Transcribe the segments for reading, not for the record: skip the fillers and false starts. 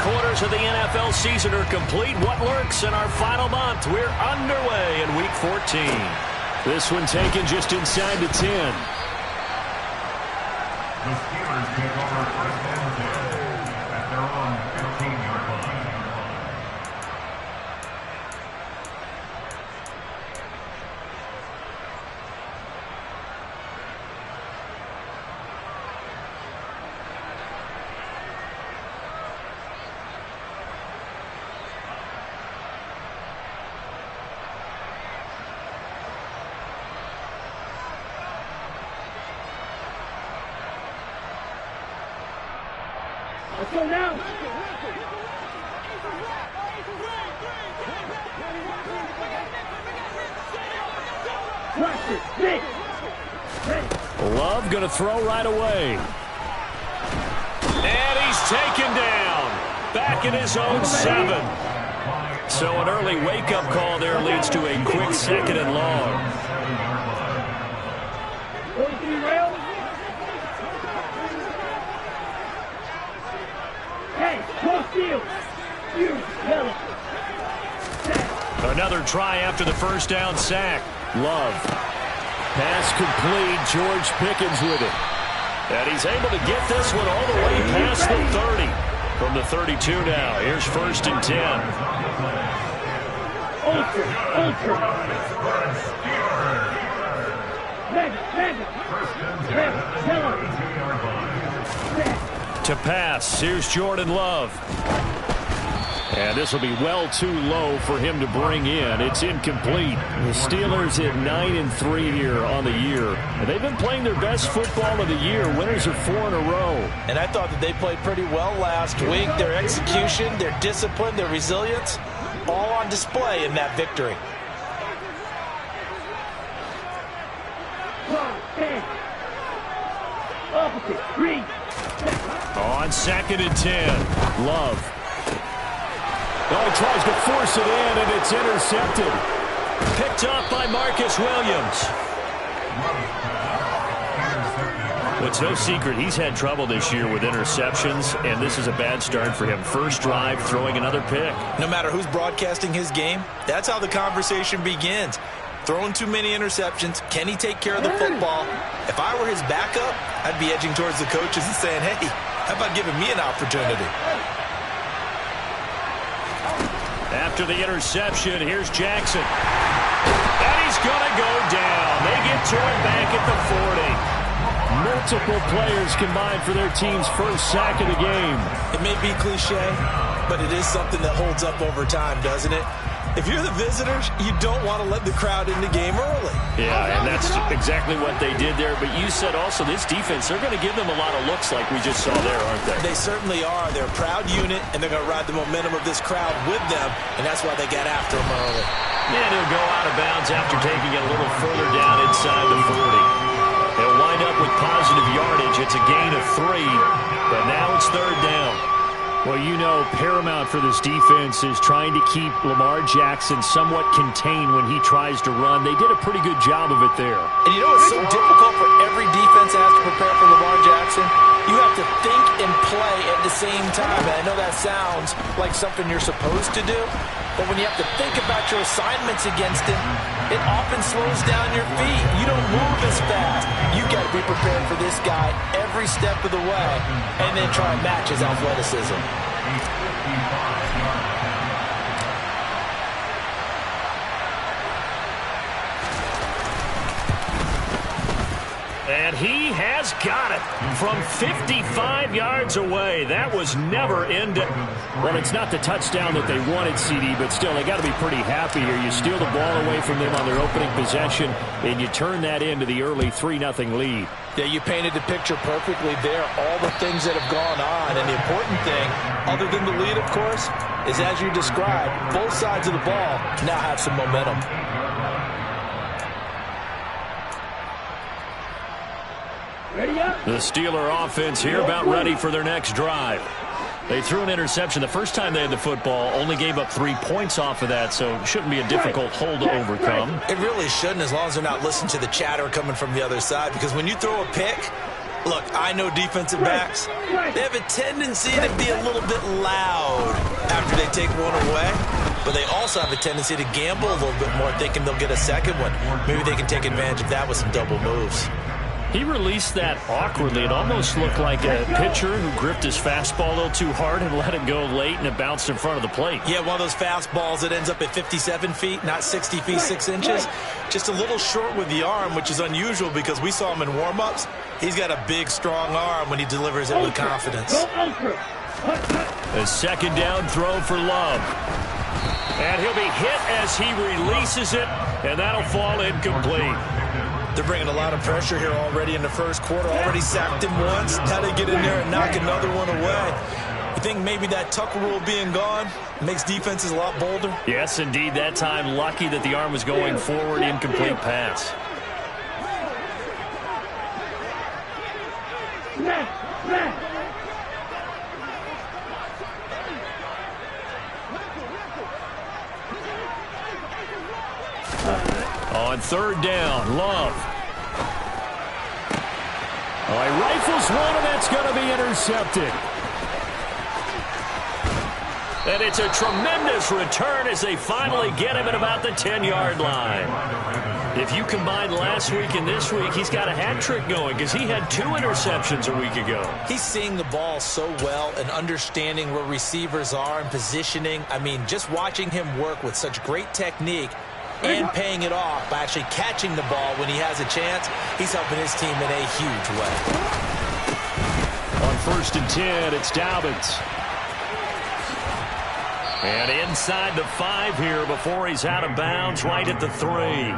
quarters of the NFL season are complete. What lurks in our final month? We're underway in Week 14. This one taken just inside the 10. The Steelers take over first and 10 at their own 15-yard line. Let's go now. Love going to throw right away. And he's taken down. Back in his own 7. So an early wake-up call there leads to a quick 2nd and long. Another try after the first down sack. Love. Pass complete. George Pickens with it. And he's able to get this one all the way past the 30. From the 32 now. Here's 1st and 10. To pass. Here's Jordan Love. And this will be well too low for him to bring in. It's incomplete. The Steelers at 9-3 here on the year. And they've been playing their best football of the year. Winners are 4 in a row. And I thought that they played pretty well last week. Their execution, their discipline, their resilience, all on display in that victory. On 2nd and 10. Love. Oh, he tries to force it in, and it's intercepted. Picked off by Marcus Williams. It's no secret he's had trouble this year with interceptions, and this is a bad start for him. First drive, throwing another pick. No matter who's broadcasting his game, that's how the conversation begins. Throwing too many interceptions. Can he take care of the football? If I were his backup, I'd be edging towards the coaches and saying, hey, how about giving me an opportunity? After the interception, here's Jackson. And he's going to go down. They get to him back at the 40. Multiple players combined for their team's first sack of the game. It may be cliche, but it is something that holds up over time, doesn't it? If you're the visitors, you don't want to let the crowd in the game early. Yeah, and that's exactly what they did there. But you said also this defense, they're going to give them a lot of looks like we just saw there, aren't they? They certainly are. They're a proud unit, and they're going to ride the momentum of this crowd with them, and that's why they get after them early. And he'll go out of bounds after taking it a little further down inside the 40. They'll wind up with positive yardage. It's a gain of 3, but now it's 3rd down. Well, you know, paramount for this defense is trying to keep Lamar Jackson somewhat contained when he tries to run. They did a pretty good job of it there. And you know it's so difficult for every defense that has to prepare for Lamar Jackson? You have to think and play at the same time. And I know that sounds like something you're supposed to do, but when you have to think about your assignments against him, it often slows down your feet. You don't move as fast. You got to be prepared for this guy every step of the way and then try and match his athleticism. And he has got it from 55 yards away. That was never into. Well, it's not the touchdown that they wanted, CD, but still, they got to be pretty happy here. You steal the ball away from them on their opening possession, and you turn that into the early 3-0 lead. Yeah, you painted the picture perfectly there, all the things that have gone on. And the important thing, other than the lead, of course, is as you described, both sides of the ball now have some momentum. The Steeler offense here about ready for their next drive. They threw an interception the first time they had the football, only gave up 3 points off of that, so it shouldn't be a difficult hole to overcome. It really shouldn't, as long as they're not listening to the chatter coming from the other side, because when you throw a pick, Look, I know defensive backs. They have a tendency to be a little bit loud after they take one away, but they also have a tendency to gamble a little bit more, thinking they'll get a second one. Maybe they can take advantage of that with some double moves. He released that awkwardly. It almost looked like a pitcher who gripped his fastball a little too hard and let it go late, and it bounced in front of the plate. Yeah, one of those fastballs that ends up at 57 feet, not 60 feet, 6 inches. Just a little short with the arm, which is unusual because we saw him in warm-ups. He's got a big, strong arm when he delivers it with confidence. A second down throw for Love. And he'll be hit as he releases it, and that'll fall incomplete. They're bringing a lot of pressure here already in the first quarter. Already sacked him once. Had to get in there and knock another one away. You think maybe that Tucker rule being gone makes defenses a lot bolder? Yes, indeed. That time, lucky that the arm was going forward. Incomplete pass. On third down, Love. He rifles one, and that's going to be intercepted. And it's a tremendous return as they finally get him at about the 10-yard line. If you combine last week and this week, he's got a hat trick going because he had 2 interceptions a week ago. He's seeing the ball so well and understanding where receivers are and positioning. I mean, just watching him work with such great technique and paying it off by actually catching the ball when he has a chance, he's helping his team in a huge way. On 1st and 10, it's Dobbins. And inside the 5 here before he's out of bounds, right at the 3.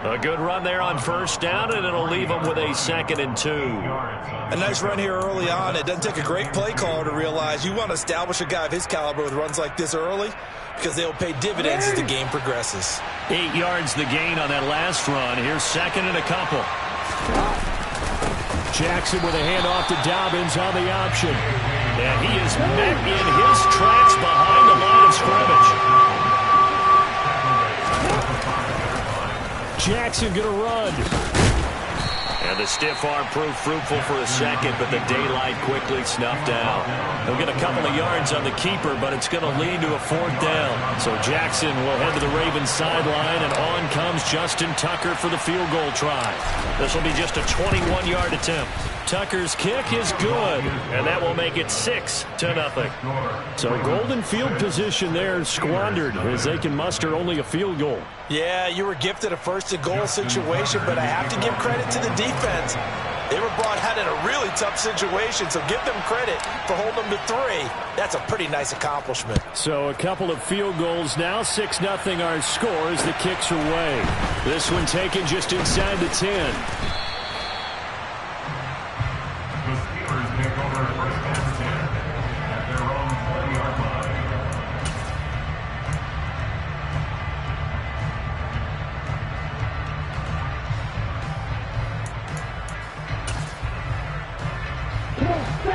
A good run there on first down, and it'll leave him with a 2nd and 2. A nice run here early on. It doesn't take a great play caller to realize you want to establish a guy of his caliber with runs like this early because they'll pay dividends as the game progresses. 8 yards the gain on that last run. Here's 2nd and a couple. Jackson with a handoff to Dobbins on the option. And he is met in his tracks behind the line of scrimmage. Jackson going to run. And the stiff arm proved fruitful for a second, but the daylight quickly snuffed out. He'll get a couple of yards on the keeper, but it's going to lead to a 4th down. So Jackson will head to the Ravens sideline, and on comes Justin Tucker for the field goal try. This will be just a 21-yard attempt. Tucker's kick is good, and that will make it 6-0. So golden field position there squandered as they can muster only a field goal. Yeah, you were gifted a 1st and goal situation, but I have to give credit to the defense. They were brought out in a really tough situation, so give them credit for holding them to 3. That's a pretty nice accomplishment. So a couple of field goals now, 6-0 our score as the kicks are away. This one taken just inside the 10.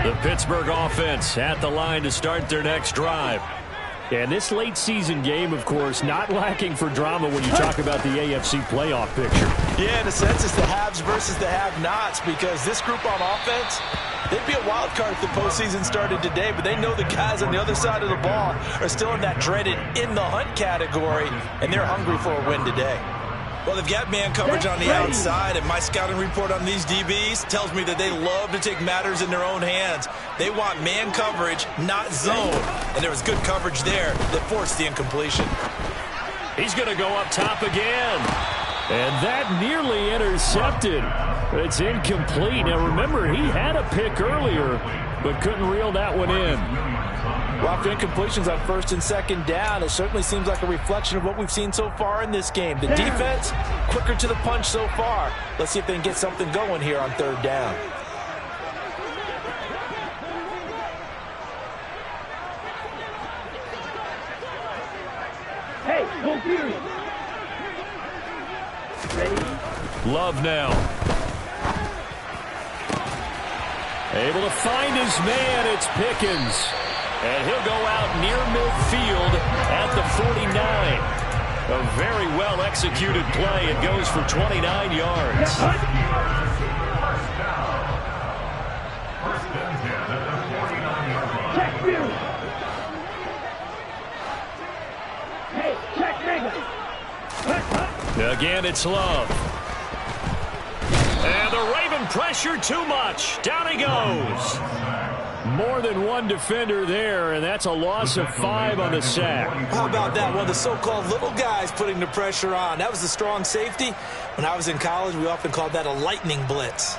The Pittsburgh offense at the line to start their next drive. And this late season game, of course, not lacking for drama when you talk about the AFC playoff picture. Yeah, in a sense, it's the haves versus the have-nots because this group on offense, they'd be a wild card if the postseason started today, but they know the guys on the other side of the ball are still in that dreaded in-the-hunt category, and they're hungry for a win today. Well, they've got man coverage on the outside, and my scouting report on these DBs tells me that they love to take matters in their own hands. They want man coverage, not zone. And there was good coverage there that forced the incompletion. He's going to go up top again. And that nearly intercepted. It's incomplete. Now, remember, he had a pick earlier, but couldn't reel that one in. Well, after incompletions on 1st and 2nd down, it certainly seems like a reflection of what we've seen so far in this game. The defense, quicker to the punch so far. Let's see if they can get something going here on 3rd down. Hey, go Fury. Ready? Love now. Able to find his man. It's Pickens. And he'll go out near midfield at the 49. A very well-executed play. It goes for 29 yards. Again, it's Love. And the Raven pressure too much. Down he goes. More than one defender there, and that's a loss of 5 on the sack. How about that? One of the so-called little guys putting the pressure on. That was the strong safety. When I was in college, we often called that a lightning blitz.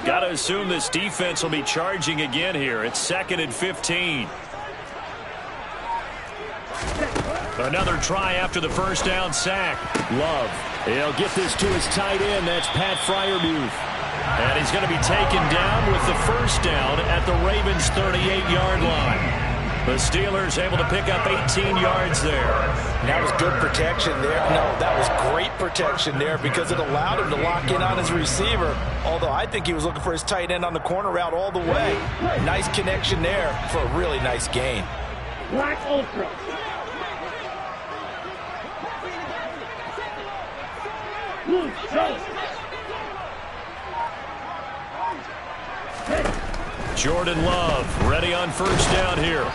Got to assume this defense will be charging again here. It's 2nd and 15. Another try after the first down sack. Love. He'll get this to his tight end. That's Pat Freiermuth. And he's going to be taken down with the first down at the Ravens' 38-yard line. The Steelers able to pick up 18 yards there. And that was good protection there. No, that was great protection there because it allowed him to lock in on his receiver. Although I think he was looking for his tight end on the corner route all the way. Nice connection there for a really nice gain. Black Ultra. Blue Show. Jordan Love ready on first down here.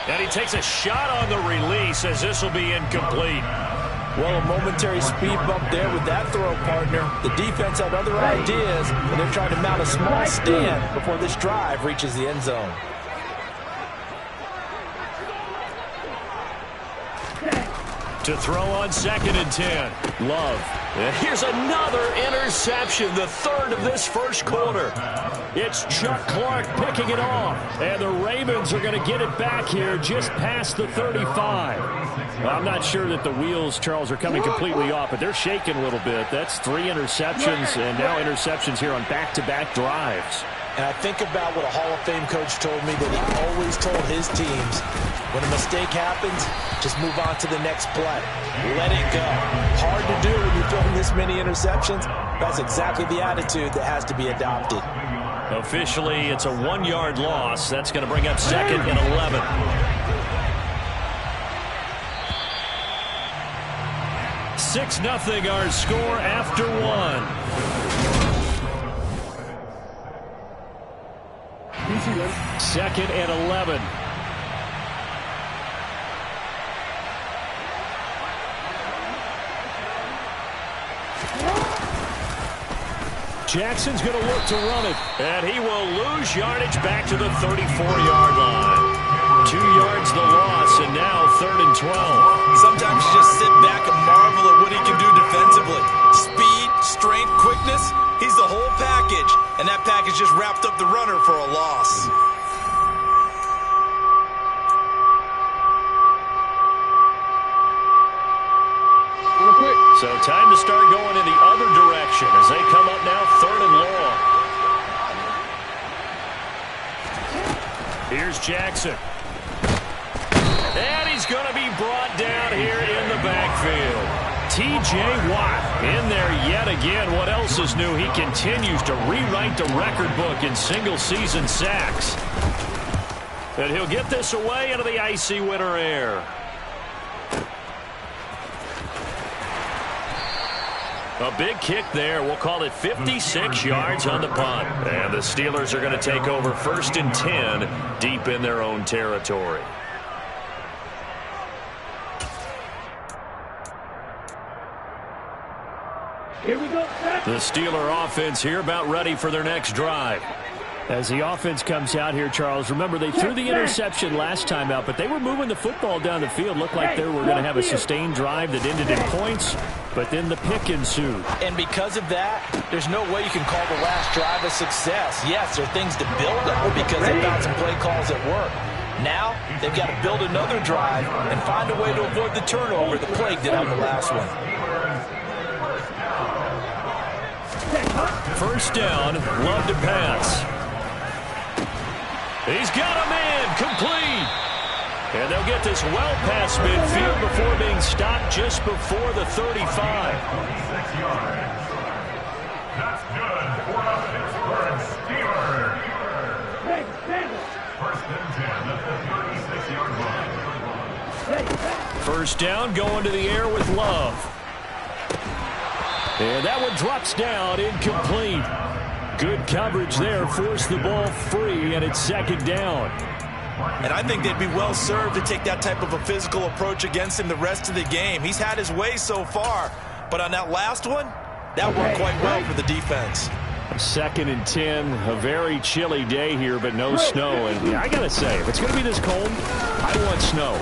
And he takes a shot on the release as this will be incomplete. Well, a momentary speed bump there with that throw, partner. The defense had other ideas, and they're trying to mount a small stand before this drive reaches the end zone. To throw on 2nd and 10. Love. And here's another interception, the 3rd of this first quarter. It's Chuck Clark picking it off. And the Ravens are going to get it back here just past the 35. Well, I'm not sure that the wheels, Charles, are coming completely off, but they're shaking a little bit. That's 3 interceptions, and now interceptions here on back-to-back drives. And I think about what a Hall of Fame coach told me that he always told his teams, when a mistake happens, just move on to the next play. Let it go. Hard to do when you're throwing this many interceptions. That's exactly the attitude that has to be adopted. Officially, it's a 1-yard loss. That's going to bring up 2nd and 11. Six 0 our score after 1. 2nd and 11. Jackson's going to look to run it. And he will lose yardage back to the 34-yard line. 2 yards the loss, and now 3rd and 12. Sometimes you just sit back and marvel at what he can do defensively. Speed, strength, quickness, he's the whole package. And that package just wrapped up the runner for a loss. So time to start going in the other direction as they come up now 3rd and long. Here's Jackson. And he's going to be brought down here in the backfield. T.J. Watt in there yet again. What else is new? He continues to rewrite the record book in single-season sacks. And he'll get this away into the icy winter air. A big kick there. We'll call it 56 yards on the punt. And the Steelers are going to take over 1st and 10 deep in their own territory. Here we go. The Steeler offense here about ready for their next drive. As the offense comes out here, Charles, remember they threw the interception last time out, but they were moving the football down the field. Looked like they were going to have a sustained drive that ended in points, but then the pick ensued. And because of that, there's no way you can call the last drive a success. Yes, there are things to build on because they found some play calls at work. Now, they've got to build another drive and find a way to avoid the turnover that plagued it on the last one. First down, Love to pass. He's got a man, complete. And they'll get this well past midfield before being stopped just before the 35. 36 yards. That's good for the Pittsburgh Steelers. First and 10 at the 36-yard line. First down, going to the air with Love. And that one drops down, incomplete. Good coverage there, forced the ball free, and it's second down. And I think they'd be well served to take that type of a physical approach against him the rest of the game. He's had his way so far, but on that last one, that worked quite well for the defense. 2nd and 10, a very chilly day here, but no snow. And I got to say, if it's going to be this cold, I want snow.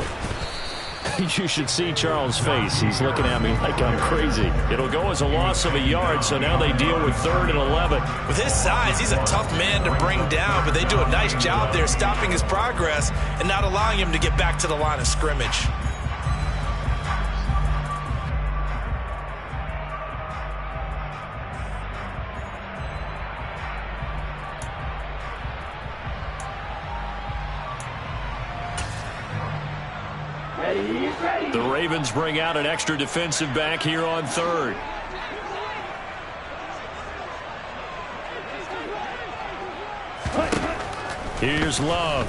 You should see Charles' face. He's looking at me like I'm crazy. It'll go as a loss of a yard, so now they deal with 3rd and 11. With his size, he's a tough man to bring down, but they do a nice job there stopping his progress and not allowing him to get back to the line of scrimmage. The Ravens bring out an extra defensive back here on 3rd. Here's Love.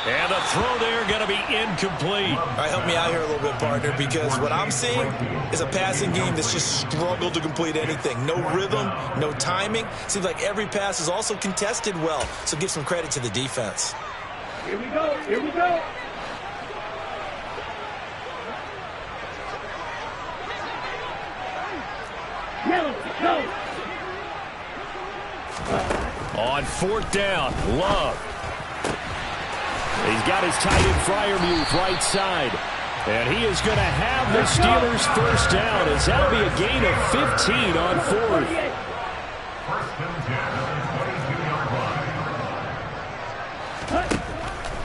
And the throw there going to be incomplete. All right, help me out here a little bit, partner, because what I'm seeing is a passing game that's just struggled to complete anything. No rhythm, no timing. Seems like every pass is also contested well, so give some credit to the defense. Here we go. Here we go. Go. On 4th down, Love. He's got his tight end Freiermuth right side. And he is going to have the Steelers first down, as that'll be a gain of 15 on 4th. 1st and 10 at the 22-yard line.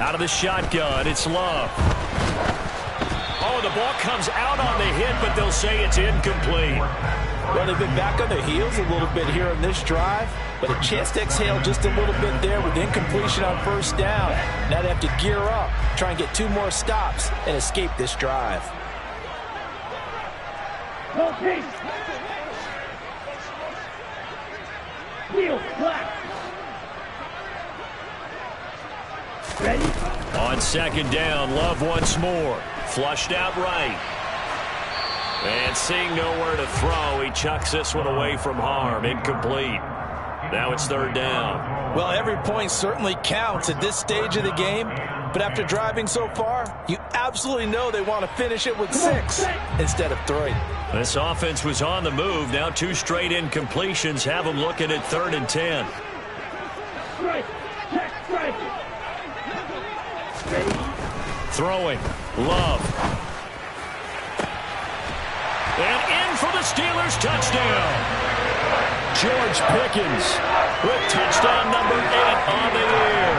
Out of the shotgun, it's Love. Oh, the ball comes out on the hit, but they'll say it's incomplete. Well, they've been back on their heels a little bit here on this drive, but a chance to exhale just a little bit there with incompletion on 1st down. Now they have to gear up, try and get 2 more stops, and escape this drive. Okay. Wheel black. Ready? On 2nd down, Love once more. Flushed out right. And seeing nowhere to throw, he chucks this one away from harm. Incomplete. Now it's 3rd down. Well, every point certainly counts at this stage of the game, but after driving so far, you absolutely know they want to finish it with 6 instead of 3. This offense was on the move. Now 2 straight incompletions have them looking at 3rd and 10. Strike. Check. Strike. Ready? Throwing. Love. And in for the Steelers touchdown. George Pickens with touchdown number 8 on the year.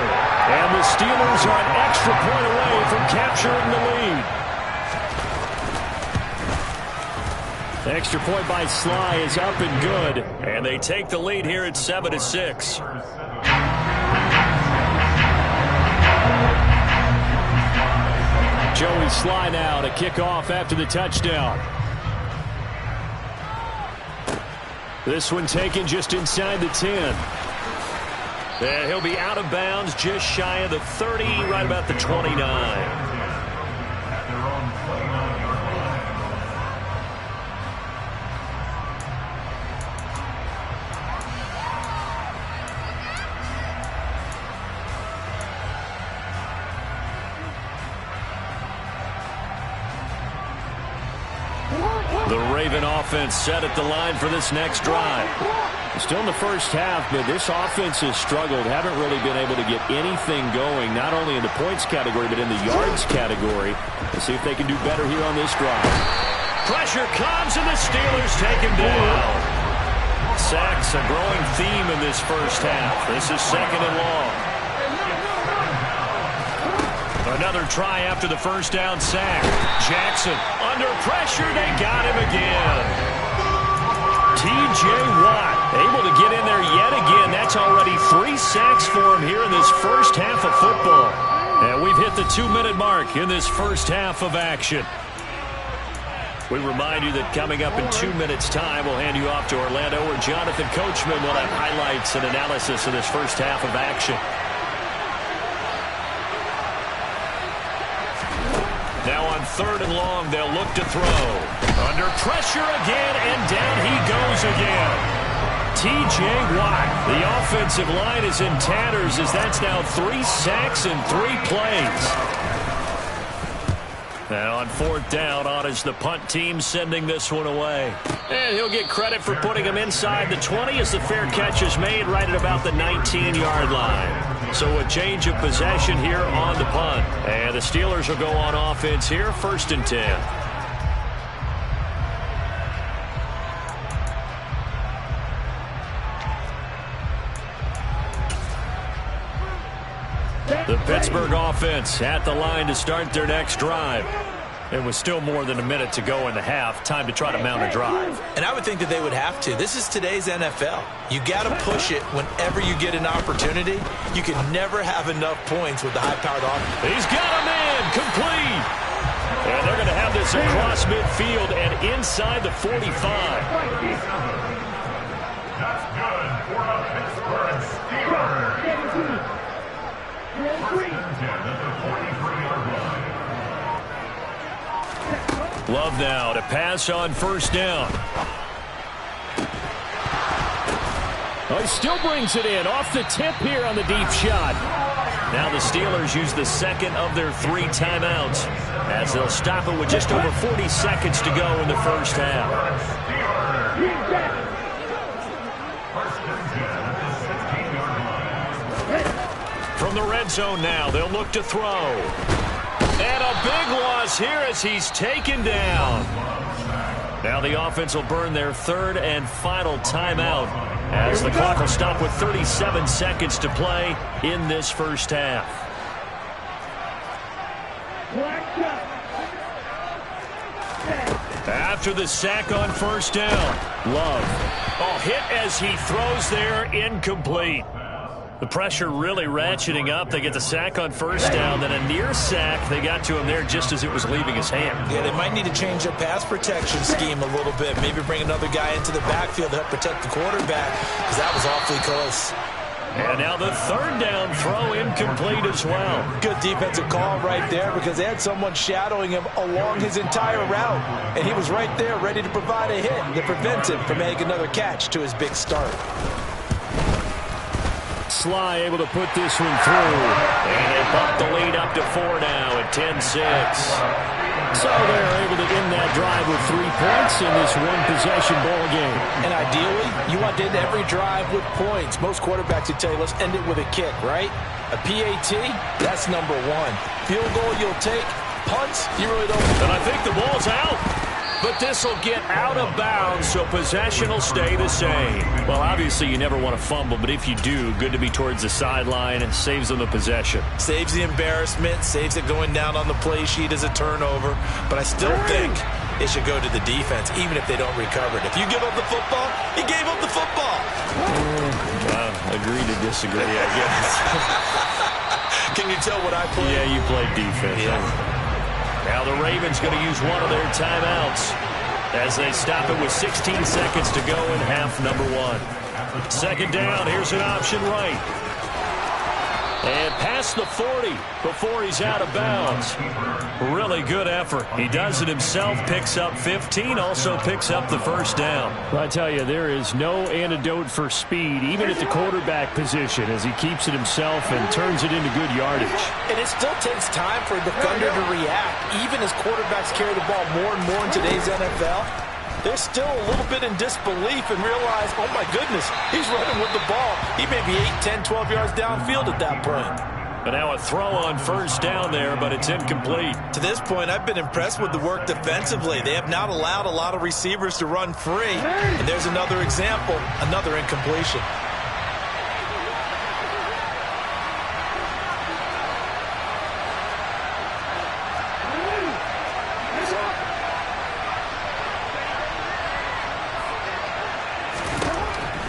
And the Steelers are an extra point away from capturing the lead. The extra point by Sly is up and good. And they take the lead here at 7-6. Joey Sly now to kick off after the touchdown. This one taken just inside the 10. And he'll be out of bounds just shy of the 30, right about the 29. At their own 29-yard line. The Raven offense set at the line for this next drive. Still in the first half, but this offense has struggled. Haven't really been able to get anything going, not only in the points category, but in the yards category. Let's see if they can do better here on this drive. Pressure comes, and the Steelers take him down. Sacks a growing theme in this first half. This is 2nd and long. Another try after the first down sack. Jackson under pressure. They got him again. T.J. Watt able to get in there yet again. That's already 3 sacks for him here in this first half of football. And we've hit the 2-minute mark in this first half of action. We remind you that coming up in 2 minutes' time, we'll hand you off to Orlando, where Jonathan Coachman will have highlights and analysis of this first half of action. Now on 3rd and long. They'll look to throw. Under pressure again, and down he goes again. T.J. Watt. The offensive line is in tatters as that's now 3 sacks in 3 plays. Now on 4th down, on is the punt team sending this one away. And he'll get credit for putting him inside the 20 as the fair catch is made right at about the 19-yard line. So a change of possession here on the punt. And the Steelers will go on offense here, 1st and 10. The Pittsburgh offense at the line to start their next drive. It was still more than a minute to go in the half. Time to try to mount a drive. And I would think that they would have to. This is today's NFL. You got to push it whenever you get an opportunity. You can never have enough points with the high-powered offense. He's got a man complete. And they're going to have this across midfield and inside the 45. That's good for the Pittsburgh Steelers. Love now to pass on 1st down. Oh, he still brings it in off the tip here on the deep shot. Now the Steelers use the 2nd of their 3 timeouts as they'll stop it with just over 40 seconds to go in the 1st half. From the red zone now, they'll look to throw. And a big loss here as he's taken down. Now the offense will burn their 3rd and final timeout as the clock will stop with 37 seconds to play in this 1st half. After the sack on 1st down, Love. Oh, hit as he throws there, incomplete. The pressure really ratcheting up. They get the sack on 1st down, then a near sack. They got to him there just as it was leaving his hand. Yeah, they might need to change their pass protection scheme a little bit. Maybe bring another guy into the backfield to help protect the quarterback, because that was awfully close. And now the 3rd down throw incomplete as well. Good defensive call right there because they had someone shadowing him along his entire route. And he was right there ready to provide a hit to prevent him from making another catch to his big start. Sly able to put this one through. And they bump the lead up to 4 now at 10-6. So they're able to end that drive with 3 points in this one-possession ball game. And ideally, you want to end every drive with points. Most quarterbacks would tell you, let's end it with a kick, right? A PAT, that's number 1. Field goal you'll take. Punts, you really don't. And I think the ball's out. But this will get out of bounds, so possession will stay the same. Well, obviously, you never want to fumble, but if you do, good to be towards the sideline and saves them the possession. Saves the embarrassment, saves it going down on the play sheet as a turnover. But I still think it should go to the defense, even if they don't recover it. If you give up the football, you gave up the football. Agree to disagree, I guess. Can you tell what I played? Yeah, you played defense. Yeah. Now the Ravens going to use one of their timeouts as they stop it with 16 seconds to go in half number 1. 2nd down, here's an option right. And past the 40 before he's out of bounds. Really good effort. He does it himself, picks up 15, also picks up the 1st down. Well, I tell you, there is no antidote for speed, even at the quarterback position, as he keeps it himself and turns it into good yardage. And it still takes time for a defender to react. Even as quarterbacks carry the ball more and more in today's NFL, they're still a little bit in disbelief and realize, oh my goodness, he's running with the ball. He may be 8, 10, 12 yards downfield at that point. And now a throw on 1st down there, but it's incomplete. To this point, I've been impressed with the work defensively. They have not allowed a lot of receivers to run free. And there's another example, another incompletion.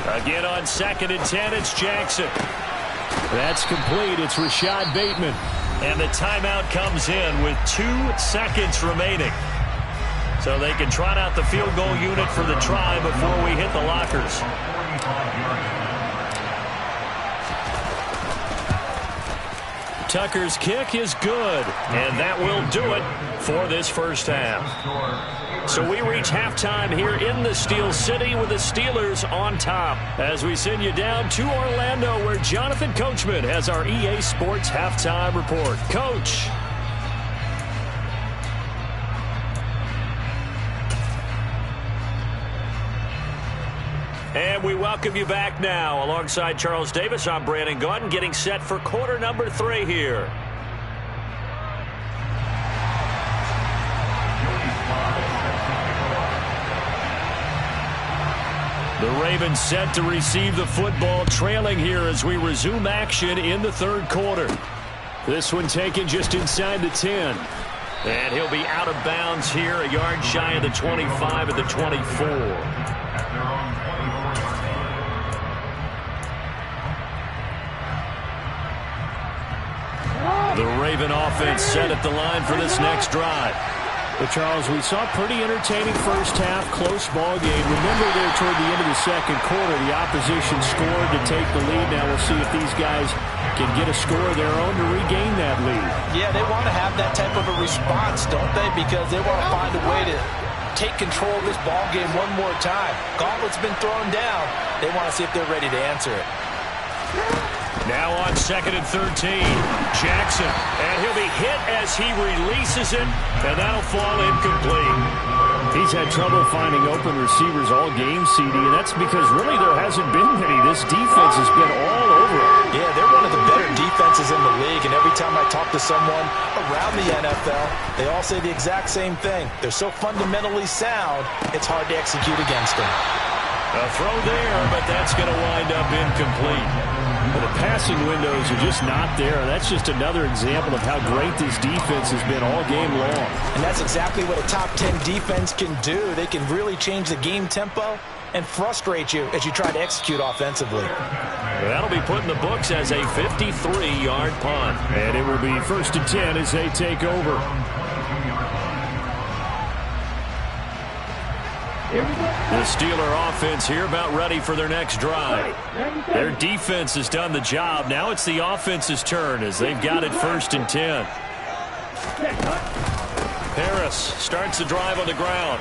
Again on 2nd and 10, it's Jackson. That's complete. It's Rashad Bateman. And the timeout comes in with 2 seconds remaining. So they can trot out the field goal unit for the try before we hit the lockers. Tucker's kick is good, and that will do it for this first half. So we reach halftime here in the Steel City with the Steelers on top as we send you down to Orlando where Jonathan Coachman has our EA Sports halftime report. Coach. And we welcome you back now. Alongside Charles Davis, I'm Brandon Gaudin getting set for quarter number 3 here. The Ravens set to receive the football, trailing here as we resume action in the third quarter. This one taken just inside the 10. And he'll be out of bounds here, a yard shy of the 25 at the 24. The Raven offense set at the line for this next drive. But, Charles, we saw a pretty entertaining first half, close ball game. Remember there toward the end of the second quarter, the opposition scored to take the lead. Now we'll see if these guys can get a score of their own to regain that lead. Yeah, they want to have that type of a response, don't they? Because they want to find a way to take control of this ball game one more time. Gauntlet's been thrown down. They want to see if they're ready to answer it. Now on 2nd and 13, Jackson, and he'll be hit as he releases it, and that'll fall incomplete. He's had trouble finding open receivers all game, CD, and that's because really there hasn't been many. This defense has been all over him. Yeah, they're one of the better defenses in the league, and every time I talk to someone around the NFL, they all say the exact same thing. They're so fundamentally sound, it's hard to execute against them. A throw there, but that's going to wind up incomplete. But the passing windows are just not there. That's just another example of how great this defense has been all game long. And that's exactly what a top 10 defense can do. They can really change the game tempo and frustrate you as you try to execute offensively. That'll be put in the books as a 53-yard punt. And it will be 1st and 10 as they take over. The Steeler offense here about ready for their next drive. Their defense has done the job. Now it's the offense's turn as they've got it 1st and 10. Harris starts the drive on the ground.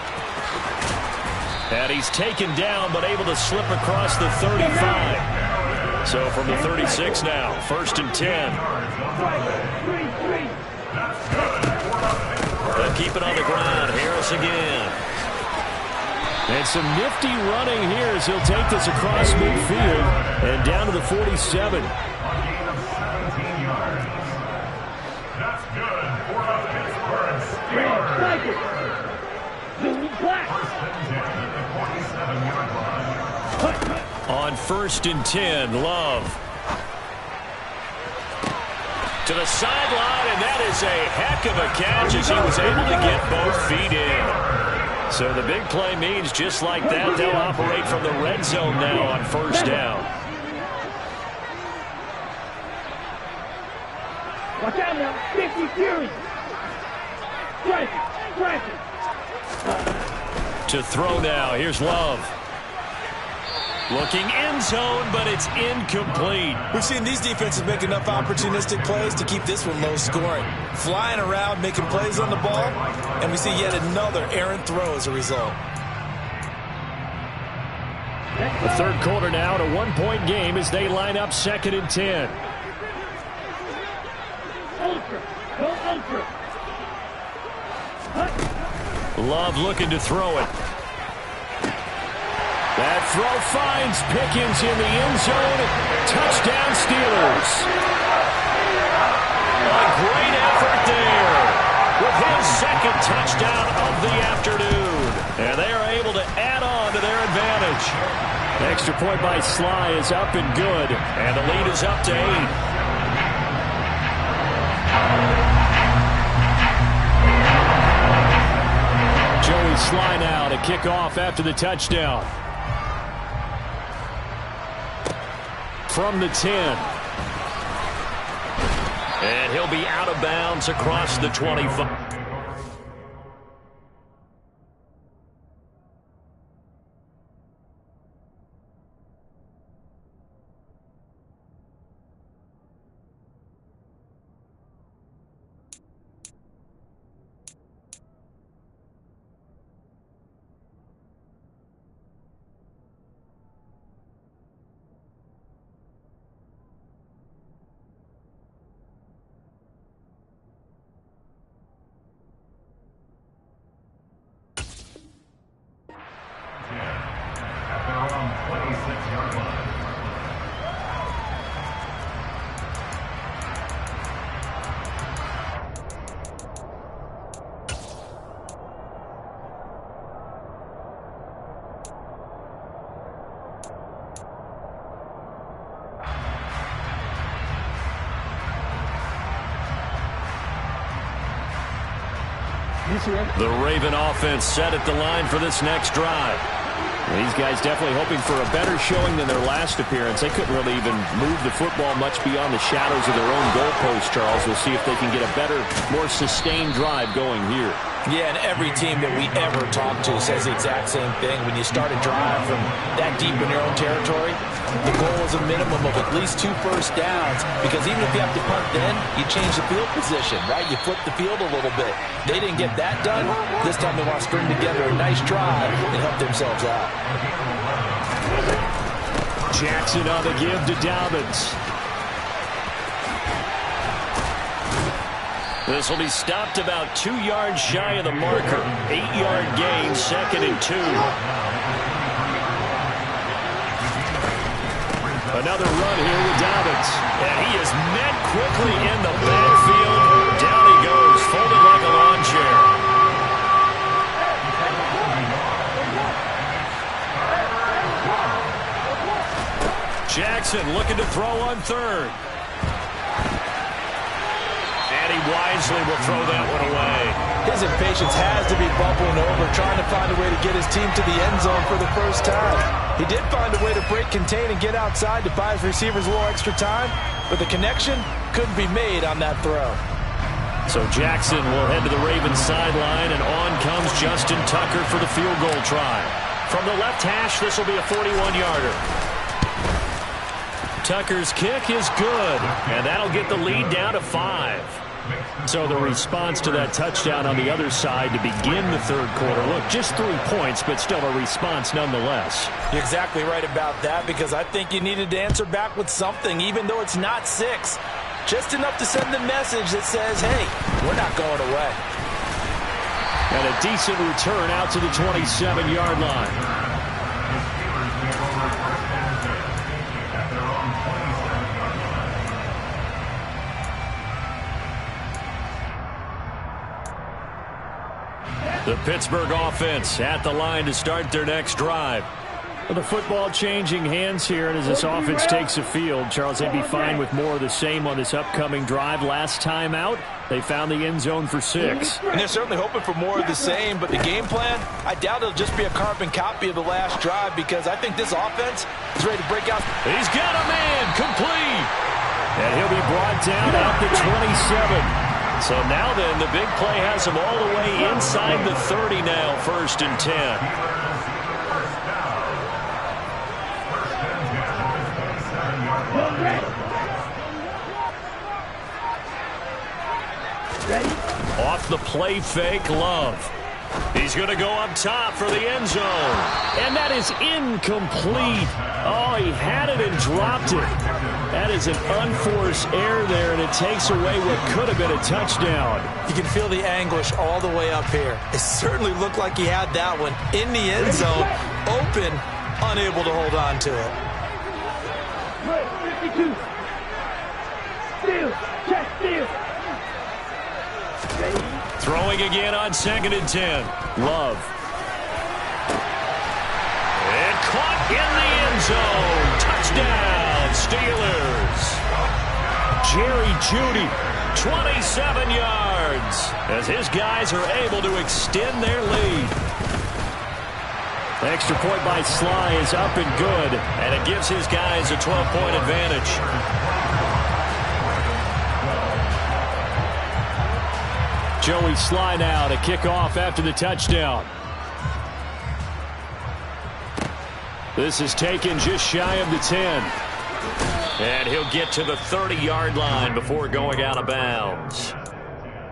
And he's taken down but able to slip across the 35. So from the 36 now, 1st and 10. They'll keep it on the ground. Harris again. And some nifty running here as he'll take this across midfield and down to the 47. That's good for the Pittsburgh Steelers. On 1st and 10, Love. To the sideline, and that is a heck of a catch as he was able to get both feet in. So the big play means just like that, they'll operate from the red zone now on 1st down. Watch out now, 50 Fury. Strike it. To throw now, here's Love. Looking end zone, but it's incomplete. We've seen these defenses make enough opportunistic plays to keep this one low scoring. Flying around, making plays on the ball, and we see yet another errant throw as a result. The third quarter now at a one-point game as they line up 2nd and 10. Ultra. Go ultra. Love looking to throw it. That throw finds Pickens in the end zone. Touchdown, Steelers. A great effort there with his 2nd touchdown of the afternoon. And they are able to add on to their advantage. Extra point by Sly is up and good. And the lead is up to 8. Joey Sly now to kick off after the touchdown. From the 10. And he'll be out of bounds across the 25. The Raven offense set at the line for this next drive. These guys definitely hoping for a better showing than their last appearance. They couldn't really even move the football much beyond the shadows of their own goalpost, Charles. We'll see if they can get a better, more sustained drive going here. Yeah, and every team that we ever talk to says the exact same thing. When you start a drive from that deep in your own territory, the goal is a minimum of at least 2 first downs, because even if you have to punt then, you change the field position, right? You flip the field a little bit. They didn't get that done. This time they want to string together a nice drive and help themselves out. Jackson on the give to Dobbins. This will be stopped about 2 yards shy of the marker. 8-yard gain, 2nd and 2. Another run here with Dobbins. And he is met quickly in the backfield. Down he goes, folded like a lawn chair. Jackson looking to throw on 3rd. And he wisely will throw that one away. His impatience has to be bubbling over, trying to find a way to get his team to the end zone for the first time. He did find a way to break, contain, and get outside to buy his receivers a little extra time, but the connection couldn't be made on that throw. So Jackson will head to the Ravens sideline, and on comes Justin Tucker for the field goal try. From the left hash, this will be a 41-yarder. Tucker's kick is good, and that'll get the lead down to 5. So the response to that touchdown on the other side to begin the 3rd quarter. Look, just 3 points, but still a response nonetheless. You're exactly right about that, because I think you needed to answer back with something, even though it's not 6. Just enough to send the message that says, hey, we're not going away. And a decent return out to the 27-yard line. The Pittsburgh offense at the line to start their next drive. Well, the football changing hands here, and as this offense takes the field, Charles, they'd be fine with more of the same on this upcoming drive. Last time out, they found the end zone for 6. And they're certainly hoping for more of the same, but the game plan, I doubt it'll just be a carbon copy of the last drive, because I think this offense is ready to break out. He's got a man, complete. And he'll be brought down at the 27. So now then, the big play has him all the way inside the 30 now, 1st and 10. Off the play fake, Love. He's going to go up top for the end zone. And that is incomplete. Oh, he had it and dropped it. That is an unforced error there, and it takes away what could have been a touchdown. You can feel the anguish all the way up here. It certainly looked like he had that one in the end zone, open, unable to hold on to it. 52. Steal. Check steal. Throwing again on 2nd and 10. Love. And caught in the end zone. Touchdown, Steelers. Jerry Jeudy, 27 yards as his guys are able to extend their lead. The extra point by Sly is up and good, and it gives his guys a 12-point advantage. Joey Sly now to kick off after the touchdown. This is taken just shy of the 10. And he'll get to the 30-yard line before going out of bounds.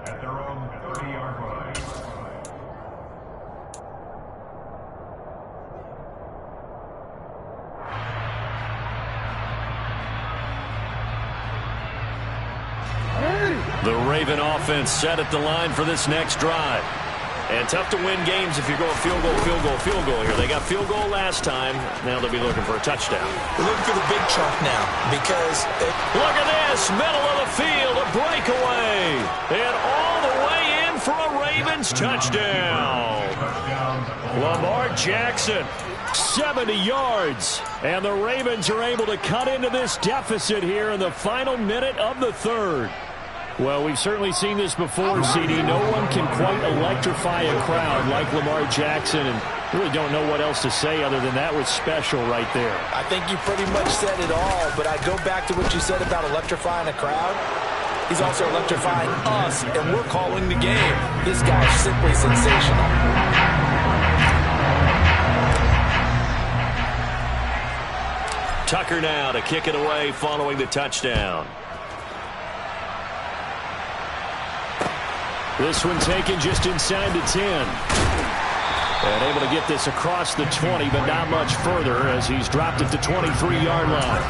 At their own 30-yard line. The Raven offense set at the line for this next drive. And tough to win games if you're going field goal, field goal, field goal here. They got field goal last time. Now they'll be looking for a touchdown. They're looking for the big chunk now, because look at this, middle of the field, a breakaway. And all the way in for a Ravens touchdown. Lamar Jackson, 70 yards. And the Ravens are able to cut into this deficit here in the final minute of the 3rd. Well, we've certainly seen this before, CD. No one can quite electrify a crowd like Lamar Jackson, and really don't know what else to say other than that was special right there. I think you pretty much said it all, but I go back to what you said about electrifying a crowd. He's also electrifying us, and we're calling the game. This guy's simply sensational. Tucker now to kick it away following the touchdown. This one taken just inside the 10. And able to get this across the 20, but not much further as he's dropped it to 23-yard line.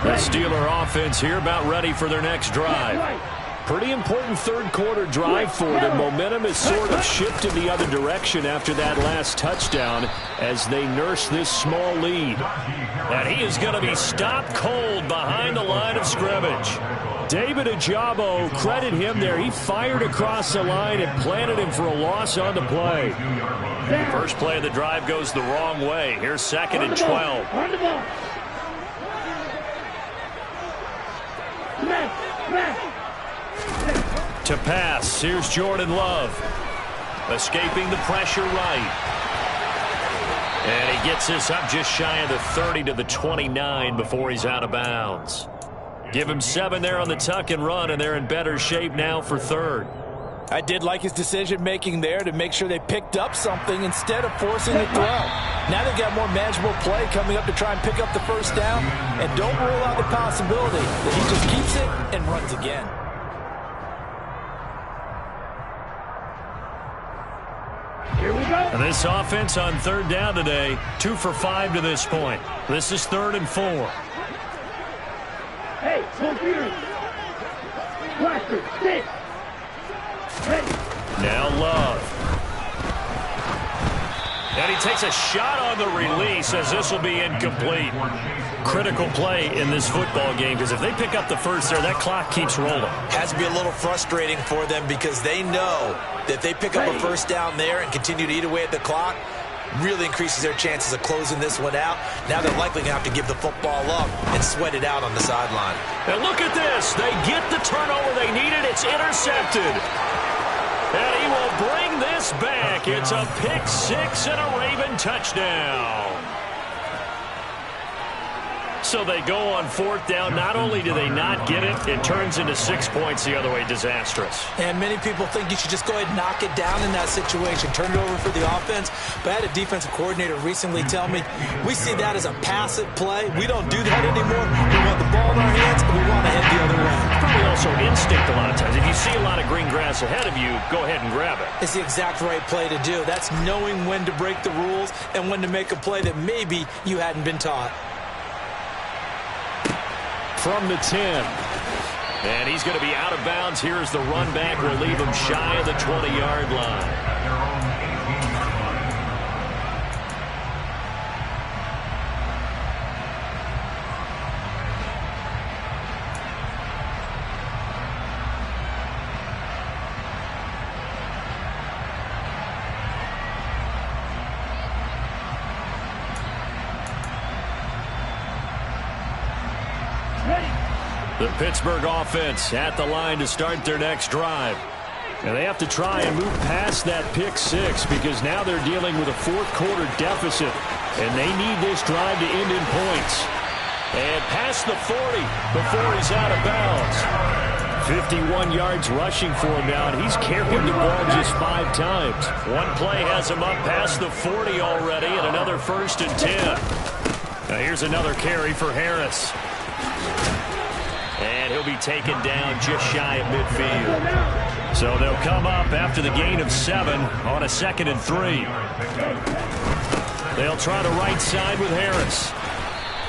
The Steeler offense here about ready for their next drive. Pretty important third-quarter drive for them. Momentum has sort of shifted the other direction after that last touchdown as they nurse this small lead. And he is going to be stopped cold behind the line of scrimmage. David Ajabo, credit him there. He fired across the line and planted him for a loss on the play. First play of the drive goes the wrong way. Here's 2nd and 12. To pass, here's Jordan Love. Escaping the pressure right. And he gets this up just shy of the 30 to the 29 before he's out of bounds. Give him 7 there on the tuck and run, and they're in better shape now for 3rd. I did like his decision-making there to make sure they picked up something instead of forcing the throw. Now they've got more manageable play coming up to try and pick up the first down, and don't rule out the possibility that he just keeps it and runs again. Here we go. And this offense on 3rd down today, 2 for 5 to this point. This is 3rd and 4. Hey, computer. Blaster, stick. Ready. Now Love. And he takes a shot on the release as this will be incomplete. Critical play in this football game because if they pick up the first there, that clock keeps rolling. Has to be a little frustrating for them because they know that they pick up a first down there and continue to eat away at the clock, really increases their chances of closing this one out. Now they're likely going to have to give the football up and sweat it out on the sideline. And look at this. They get the turnover they needed. It's intercepted. And he will bring this back. It's a pick 6 and a Raven touchdown. So they go on 4th down. Not only do they not get it, it turns into 6 points the other way. Disastrous. And many people think you should just go ahead and knock it down in that situation. Turn it over for the offense. But I had a defensive coordinator recently tell me, we see that as a passive play. We don't do that anymore. We want the ball in our hands, and we want to head the other way. Probably also instinct a lot of times. If you see a lot of green grass ahead of you, go ahead and grab it. It's the exact right play to do. That's knowing when to break the rules and when to make a play that maybe you hadn't been taught. From the 10. And he's going to be out of bounds. Here's the run back. We'll leave him shy of the 20-yard line. The Pittsburgh offense at the line to start their next drive. And they have to try and move past that pick 6 because now they're dealing with a 4th-quarter deficit. And they need this drive to end in points. And past the 40 before he's out of bounds. 51 yards rushing for him now, and he's carried the ball just 5 times. One play has him up past the 40 already, and another 1st and 10. Now here's another carry for Harris. And he'll be taken down just shy of midfield. So they'll come up after the gain of 7 on a 2nd and 3. They'll try the right side with Harris.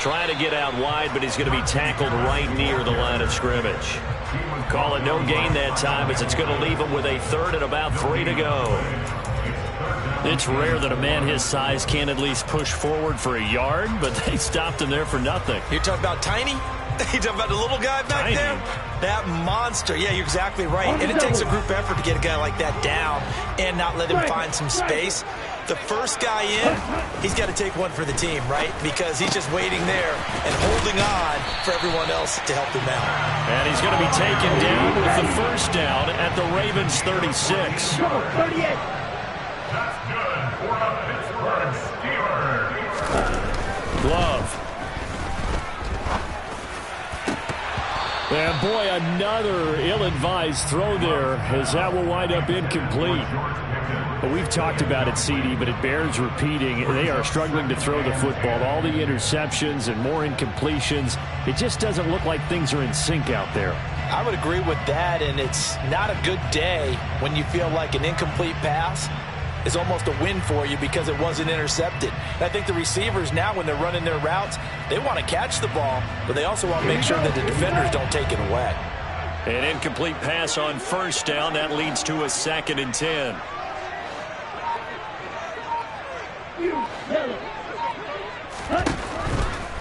Trying to get out wide, but he's going to be tackled right near the line of scrimmage. Call it no gain that time as it's going to leave him with a 3rd and about 3 to go. It's rare that a man his size can't at least push forward for a yard, but they stopped him there for nothing. You're talking about Tiny? You talking about the little guy back there? That monster. Yeah, you're exactly right. And it takes a group effort to get a guy like that down and not let him find some space. the first guy in, he's got to take one for the team, right? Because he's just waiting there and holding on for everyone else to help him out. And he's going to be taken down with the first down at the Ravens 36. 38. That's good for the Pittsburgh Steelers. Glove. And boy, another ill-advised throw there, as that will wind up incomplete. But we've talked about it, CD, but it bears repeating. They are struggling to throw the football. All the interceptions and more incompletions. It just doesn't look like things are in sync out there. I would agree with that, and it's not a good day when you feel like an incomplete pass is almost a win for you because it wasn't intercepted. And I think the receivers now, when they're running their routes, they want to catch the ball, but they also want to make sure that the defenders don't take it away. An incomplete pass on first down. That leads to a 2nd and 10.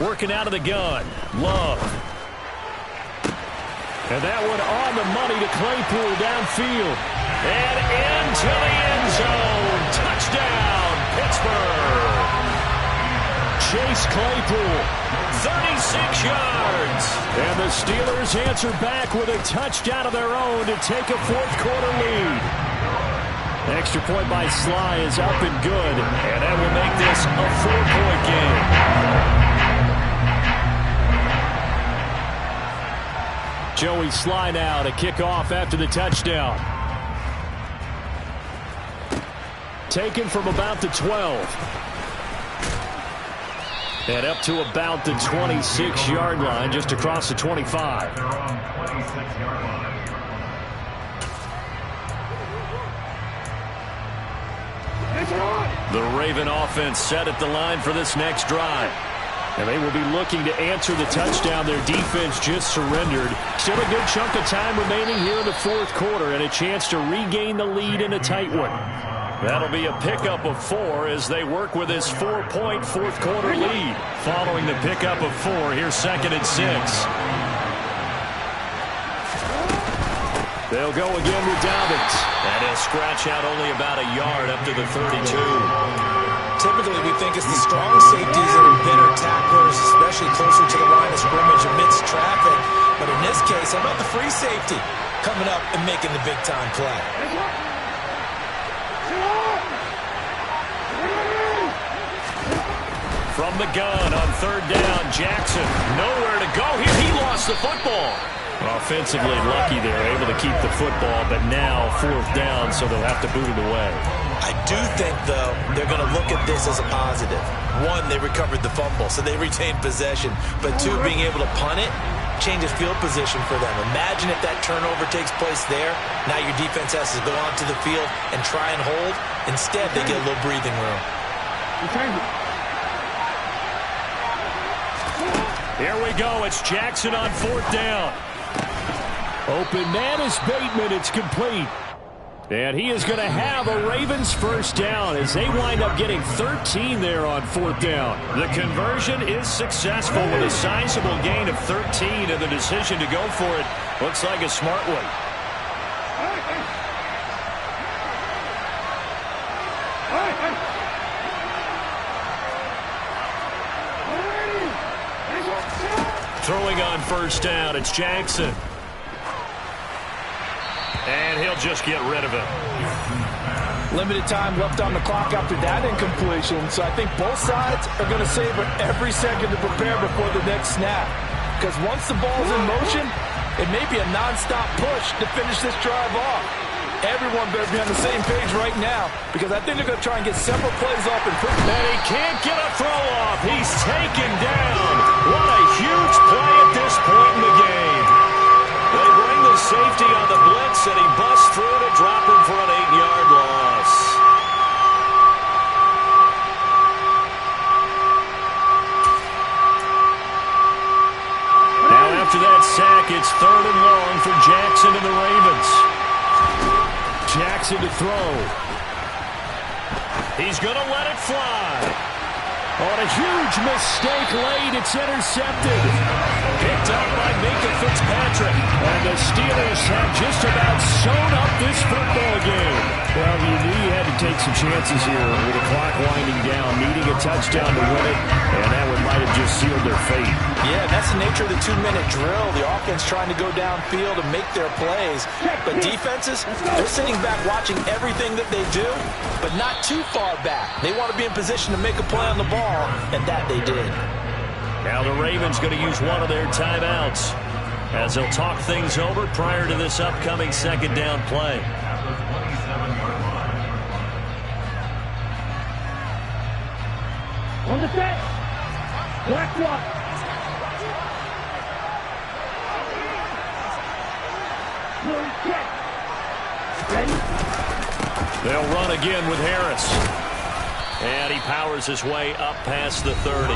Working out of the gun. Love. And that one on the money to Claypool downfield. And into the end zone. Touchdown, Pittsburgh. Chase Claypool, 36 yards. And the Steelers answer back with a touchdown of their own to take a fourth-quarter lead. Extra point by Sly is up and good. And that will make this a 4-point game. Joey Sly now to kick off after the touchdown. Taken from about the 12. And up to about the 26-yard line, just across the 25. They're on 26-yard line. The Raven offense set at the line for this next drive. And they will be looking to answer the touchdown their defense just surrendered. Still a good chunk of time remaining here in the fourth quarter and a chance to regain the lead in a tight one. That'll be a pickup of 4 as they work with this 4-point fourth-quarter lead. Following the pickup of 4, here's 2nd and 6. They'll go again with Dobbins. And he'll scratch out only about a yard up to the 32. Typically, we think it's the strong safeties that are better tacklers, especially closer to the line of scrimmage amidst traffic. But in this case, how about the free safety coming up and making the big-time play? From the gun on 3rd down, Jackson nowhere to go here. He lost the football. Offensively lucky they're able to keep the football, but now 4th down, so they'll have to boot it away. I do think, though, they're going to look at this as a positive. 1, they recovered the fumble, so they retained possession. But 2, being able to punt it changes field position for them. Imagine if that turnover takes place there. Now your defense has to go onto the field and try and hold. Instead, they get a little breathing room. Here we go. It's Jackson on 4th down. Open man is Bateman. It's complete. And he is going to have a Ravens first down as they wind up getting 13 there on 4th down. The conversion is successful with a sizable gain of 13, and the decision to go for it looks like a smart one. Throwing on first down, it's Jackson. And he'll just get rid of it. Limited time left on the clock after that incompletion, so I think both sides are going to savor every second to prepare before the next snap. Because once the ball's in motion, it may be a non-stop push to finish this drive off. Everyone better be on the same page right now, because I think they're going to try and get several plays off and quick. And he can't get a throw off. He's taken down. What a huge play at this point in the game. They bring the safety on the blitz, and he busts through to drop him for an 8-yard loss. Now after that sack, it's 3rd and long for Jackson and the Ravens. Jackson to throw. He's going to let it fly. On a huge mistake late, it's intercepted. Picked up by Minka Fitzpatrick. And the Steelers have just about sewn up this football game. Well, you knew you had to take some chances here with the clock winding down, needing a touchdown to win it, and that one might have just sealed their fate. Yeah, that's the nature of the 2-minute drill. The offense trying to go downfield and make their plays. But defenses, they're sitting back watching everything that they do, but not too far back. They want to be in position to make a play on the ball, and that they did. Now the Ravens going to use one of their timeouts as they'll talk things over prior to this upcoming second down play. On the set. Black block. Ready? They'll run again with Harris. And he powers his way up past the 30.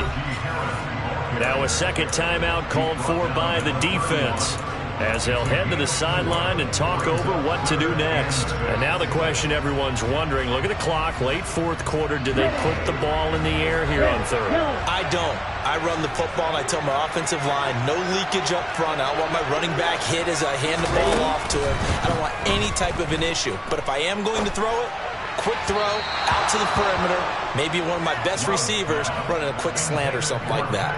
Now a second timeout called for by the defense, as they'll head to the sideline and talk over what to do next. And now the question everyone's wondering, look at the clock, late fourth quarter, do they put the ball in the air here on third? I don't. I run the football and I tell my offensive line, no leakage up front. I don't want my running back hit as I hand the ball off to him. I don't want any type of an issue. But if I am going to throw it, quick throw out to the perimeter, maybe one of my best receivers running a quick slant or something like that.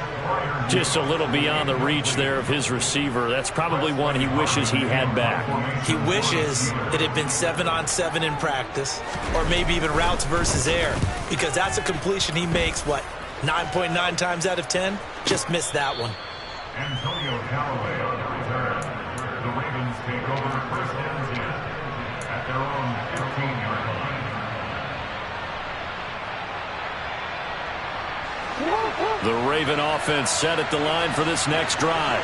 Just a little beyond the reach there of his receiver. That's probably one he wishes he had back. He wishes it had been 7-on-7 in practice, or maybe even routes versus air, because that's a completion he makes, what, 9.9 times out of 10? Just missed that one. Antonio Callaway on the return. The Ravens take over first and 10 at their own 15-yard line. The Raven offense set at the line for this next drive.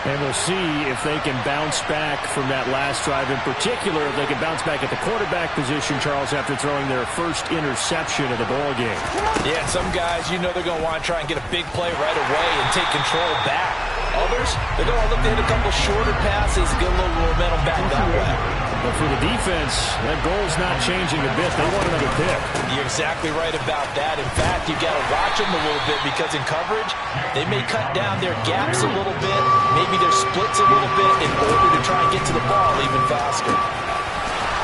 And we'll see if they can bounce back from that last drive. In particular, if they can bounce back at the quarterback position, Charles, after throwing their first interception of the ball game. Yeah, some guys, you know they're going to want to try and get a big play right away and take control back. Others, they're going to look to hit a couple shorter passes, get a little momentum back that way. But for the defense, that goal's not changing a bit. They want another pick. You're exactly right about that. In fact, you've got to watch them a little bit, because in coverage, they may cut down their gaps a little bit, maybe their splits a little bit, in order to try and get to the ball even faster.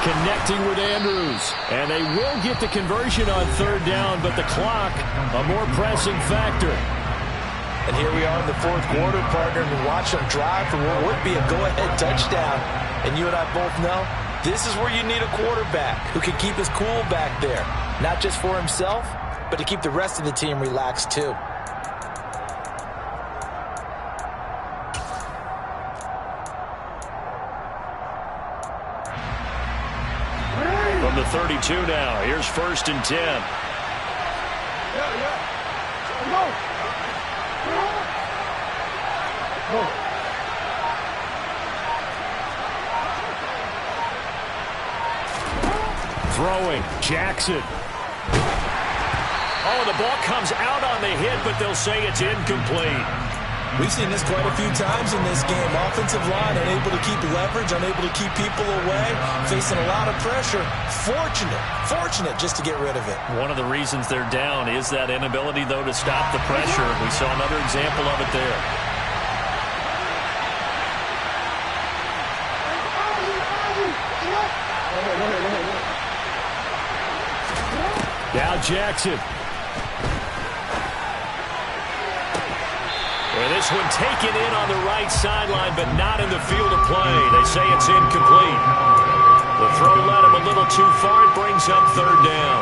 Connecting with Andrews. And they will get the conversion on third down, but the clock, a more pressing factor. And here we are in the fourth quarter, partner, and watch them drive for what would be a go-ahead touchdown. And you and I both know this is where you need a quarterback who can keep his cool back there. Not just for himself, but to keep the rest of the team relaxed too. From the 32 now, here's first and 10. Throwing, Jackson. Oh, the ball comes out on the hit, but they'll say it's incomplete. We've seen this quite a few times in this game. Offensive line unable to keep leverage, unable to keep people away, facing a lot of pressure. Fortunate just to get rid of it. One of the reasons they're down is that inability, though, to stop the pressure. We saw another example of it there. Now Jackson. And this one taken in on the right sideline, but not in the field of play. They say it's incomplete. The throw led him a little too far. It brings up third down.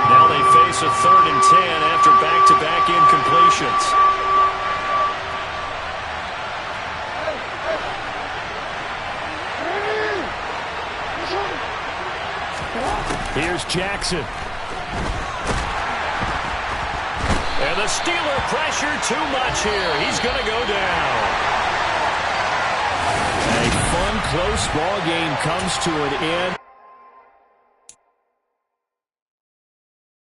Now they face a 3rd and 10 after back-to-back incompletions. Here's Jackson. And the Steeler pressure too much here. He's going to go down. A fun, close ball game comes to an end.